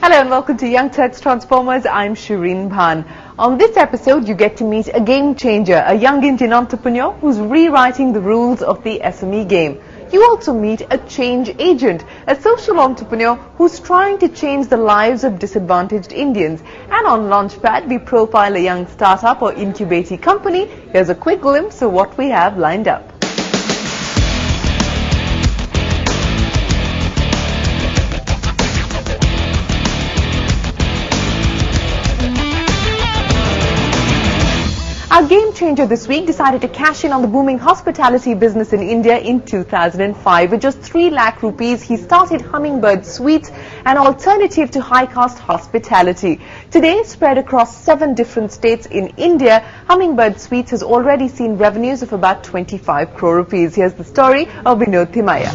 Hello and welcome to Young Turks Transformers. I'm Shireen Bhan. On this episode, you get to meet a game changer, a young Indian entrepreneur who's rewriting the rules of the SME game. You also meet a change agent, a social entrepreneur who's trying to change the lives of disadvantaged Indians. And on Launchpad, we profile a young startup or incubating company. Here's a quick glimpse of what we have lined up. Our game changer this week decided to cash in on the booming hospitality business in India in 2005. With just 3 lakh rupees, he started HummingBird Suites, an alternative to high-cost hospitality. Today, spread across 7 different states in India, HummingBird Suites has already seen revenues of about 25 crore rupees. Here's the story of Vinod Thimmaya.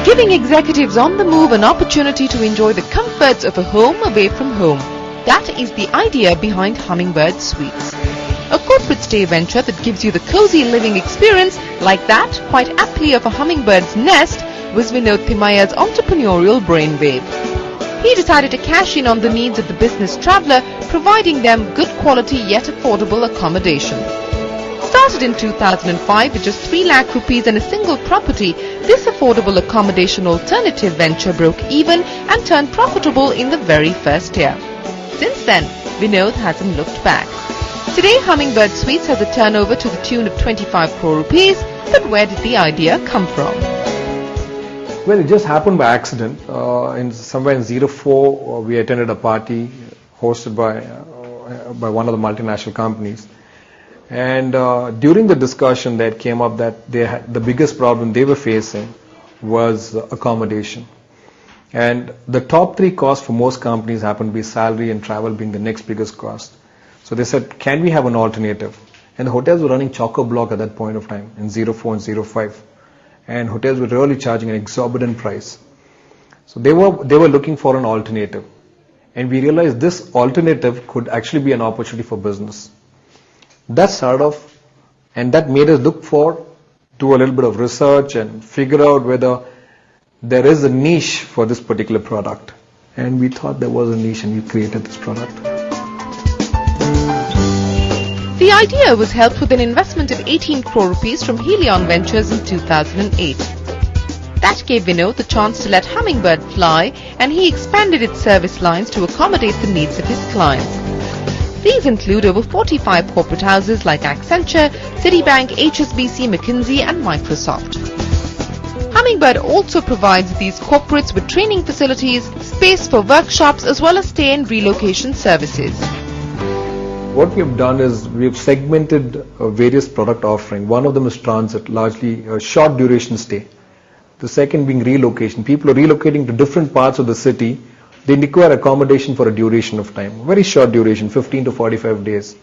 Giving executives on the move an opportunity to enjoy the comforts of a home away from home. That is the idea behind HummingBird Suites. A corporate stay venture that gives you the cozy living experience like that, quite aptly of a hummingbird's nest, was Vinod Thimmaya's entrepreneurial brainwave. He decided to cash in on the needs of the business traveller, providing them good quality yet affordable accommodation. Started in 2005 with just 3 lakh rupees and a single property, this affordable accommodation alternative venture broke even and turned profitable in the very first year. Since then, Vinod hasn't looked back. Today, HummingBird Suites has a turnover to the tune of 25 crore rupees, but where did the idea come from? Well, it just happened by accident. Somewhere in 04, we attended a party hosted by one of the multinational companies. And during the discussion that came up that the biggest problem they were facing was accommodation. And the top 3 costs for most companies happen to be salary and travel being the next biggest cost. So they said, can we have an alternative? And the hotels were running chock-a-block at that point of time in 04 and 05. And hotels were really charging an exorbitant price. So they were looking for an alternative. And we realized this alternative could actually be an opportunity for business. That started off, and that made us do a little bit of research and figure out whether there is a niche for this particular product. And we thought there was a niche, and we created this product. The idea was helped with an investment of 18 crore rupees from Helion Ventures in 2008. That gave Vinod the chance to let HummingBird fly, and he expanded its service lines to accommodate the needs of his clients. These include over 45 corporate houses like Accenture, Citibank, HSBC, McKinsey and Microsoft. HummingBird also provides these corporates with training facilities, space for workshops as well as stay and relocation services. What we have done is we have segmented various product offerings. One of them is transit, largely a short duration stay. The second being relocation. People are relocating to different parts of the city. They require accommodation for a duration of time, very short duration, 15 to 45 days.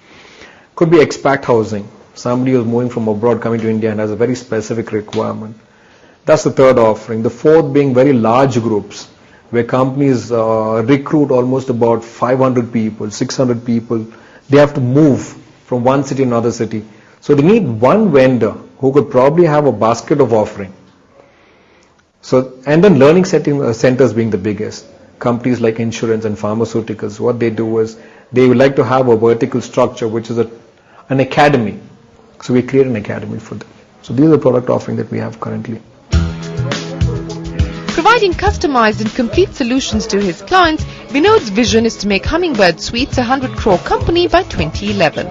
Could be expat housing, somebody who's moving from abroad coming to India and has a very specific requirement. That's the third offering. The fourth being very large groups, where companies recruit almost about 500 people, 600 people. They have to move from one city to another city. So they need one vendor who could probably have a basket of offering. So, and then learning centers being the biggest. Companies like insurance and pharmaceuticals, what they do is they would like to have a vertical structure which is an academy. So we create an academy for them. So these are the product offering that we have currently. Providing customized and complete solutions to his clients, Vinod's vision is to make HummingBird Suites a 100 crore company by 2011.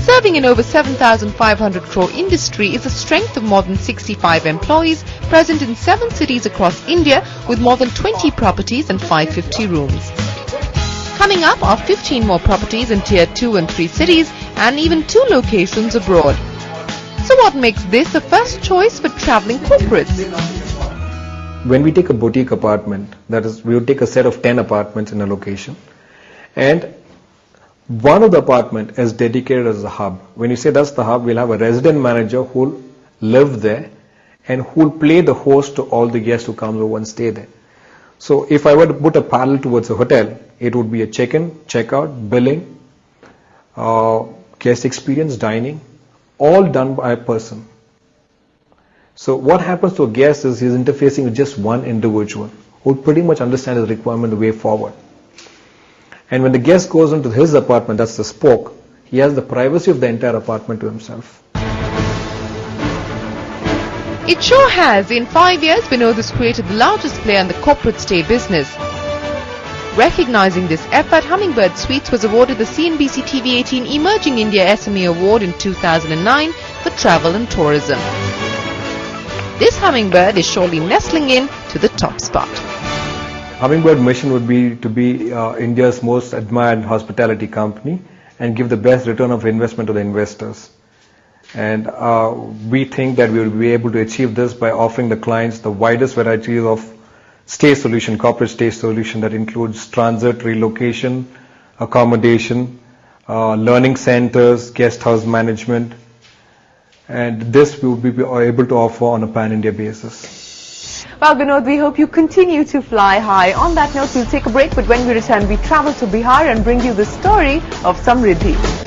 Serving in over 7,500 crore industry is the strength of more than 65 employees present in 7 cities across India with more than 20 properties and 550 rooms. Coming up are 15 more properties in tier 2 and 3 cities and even 2 locations abroad. So what makes this a first choice for traveling corporates? When we take a boutique apartment, that is, we would take a set of 10 apartments in a location, and one of the apartment is dedicated as a hub. When you say that's the hub, we'll have a resident manager who'll live there and who'll play the host to all the guests who come over and stay there. So if I were to put a parallel towards a hotel, it would be a check-in, check-out, billing, guest experience, dining, all done by a person. So what happens to a guest is he's interfacing with just one individual who would pretty much understand his requirement the way forward. And when the guest goes into his apartment, that's the spoke, he has the privacy of the entire apartment to himself. It sure has. In 5 years, Vinod has created the largest player in the corporate stay business. Recognizing this effort, HummingBird Suites was awarded the CNBC TV 18 Emerging India SME Award in 2009 for travel and tourism. This Hummingbird is surely nestling in to the top spot. HummingBird mission would be to be India's most admired hospitality company and give the best return of investment to the investors. And we think that we will be able to achieve this by offering the clients the widest variety of stay solution, corporate stay solution that includes transit, relocation, accommodation, learning centers, guest house management. And this we will be able to offer on a pan-India basis. Well, Vinod, we hope you continue to fly high. On that note, we'll take a break, but when we return, we travel to Bihar and bring you the story of Samriddhi.